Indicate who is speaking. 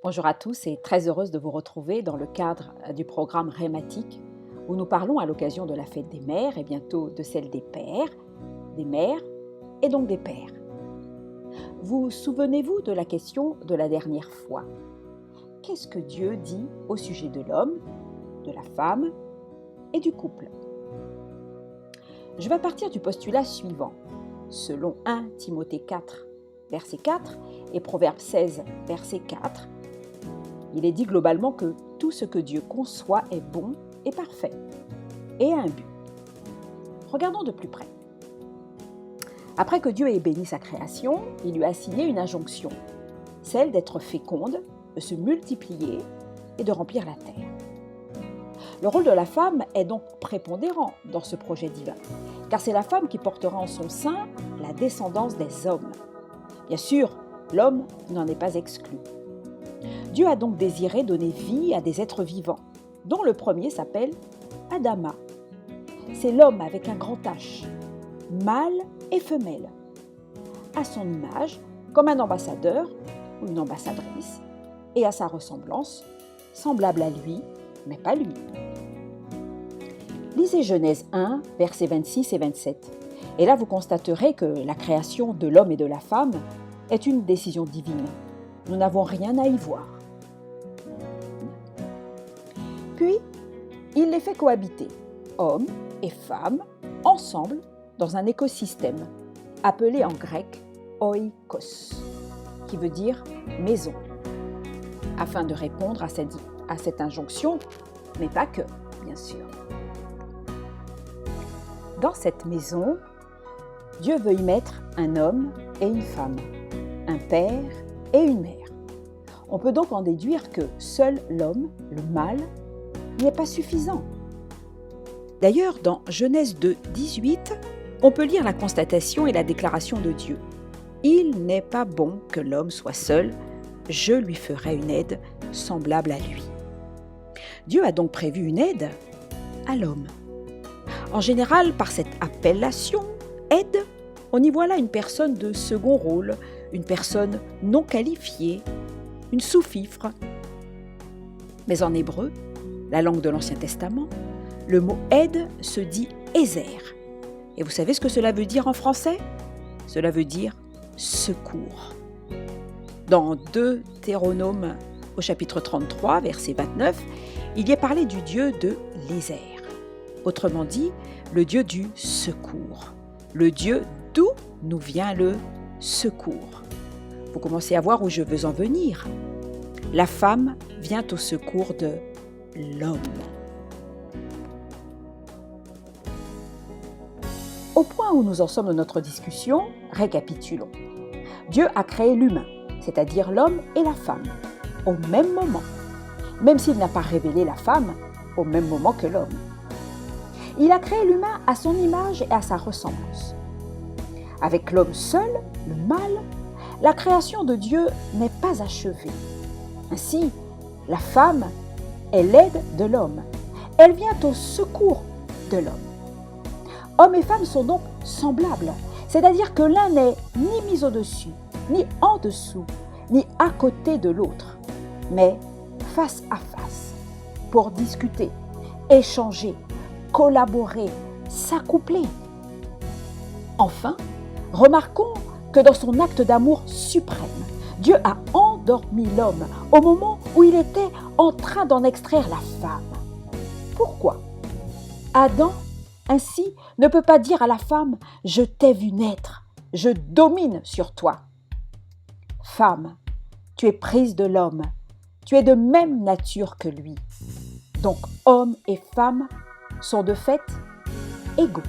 Speaker 1: Bonjour à tous et très heureuse de vous retrouver dans le cadre du programme Rématique où nous parlons à l'occasion de la fête des mères et bientôt de celle des pères, des mères et donc des pères. Vous souvenez-vous de la question de la dernière fois? Qu'est-ce que Dieu dit au sujet de l'homme, de la femme et du couple? Je vais partir du postulat suivant. Selon 1 Timothée 4, verset 4 et Proverbe 16, verset 4, il est dit globalement que tout ce que Dieu conçoit est bon et parfait, et a un but. Regardons de plus près. Après que Dieu ait béni sa création, il lui a assigné une injonction, celle d'être féconde, de se multiplier et de remplir la terre. Le rôle de la femme est donc prépondérant dans ce projet divin, car c'est la femme qui portera en son sein la descendance des hommes. Bien sûr, l'homme n'en est pas exclu. Dieu a donc désiré donner vie à des êtres vivants, dont le premier s'appelle Adama. C'est l'homme avec un grand H, mâle et femelle, à son image, comme un ambassadeur ou une ambassadrice, et à sa ressemblance, semblable à lui, mais pas lui. Lisez Genèse 1, versets 26 et 27, et là vous constaterez que la création de l'homme et de la femme est une décision divine. Nous n'avons rien à y voir. Puis, il les fait cohabiter, hommes et femmes, ensemble, dans un écosystème, appelé en grec oikos, qui veut dire maison, afin de répondre à cette injonction, mais pas que, bien sûr. Dans cette maison, Dieu veut y mettre un homme et une femme, un père et une mère. On peut donc en déduire que seul l'homme, le mâle, n'est pas suffisant. D'ailleurs, dans Genèse 2, 18, on peut lire la constatation et la déclaration de Dieu. « Il n'est pas bon que l'homme soit seul, je lui ferai une aide semblable à lui. » Dieu a donc prévu une aide à l'homme. En général, par cette appellation, aide, on y voit là une personne de second rôle, une personne non qualifiée, une sous-fifre. Mais en hébreu, la langue de l'Ancien Testament, le mot aide se dit ézer. Et vous savez ce que cela veut dire en français? Cela veut dire secours. Dans Deutéronome, au chapitre 33, verset 29, il y est parlé du Dieu de l'Ézer. Autrement dit, le Dieu du secours. Le Dieu d'où nous vient le secours. Vous commencez à voir où je veux en venir. La femme vient au secours de l'homme. Au point où nous en sommes dans notre discussion, récapitulons. Dieu a créé l'humain, c'est-à-dire l'homme et la femme, au même moment, même s'il n'a pas révélé la femme au même moment que l'homme. Il a créé l'humain à son image et à sa ressemblance. Avec l'homme seul, le mâle, la création de Dieu n'est pas achevée. Ainsi, la femme est l'aide de l'homme. Elle vient au secours de l'homme. Hommes et femmes sont donc semblables, c'est-à-dire que l'un n'est ni mis au-dessus, ni en dessous, ni à côté de l'autre, mais face à face, pour discuter, échanger, collaborer, s'accoupler. Enfin, remarquons que dans son acte d'amour suprême, Dieu a endormi l'homme au moment où il était en train d'en extraire la femme. Pourquoi? Adam, ainsi, ne peut pas dire à la femme « Je t'ai vu naître, je domine sur toi ». Femme, tu es prise de l'homme, tu es de même nature que lui. Donc homme et femme sont de fait égaux.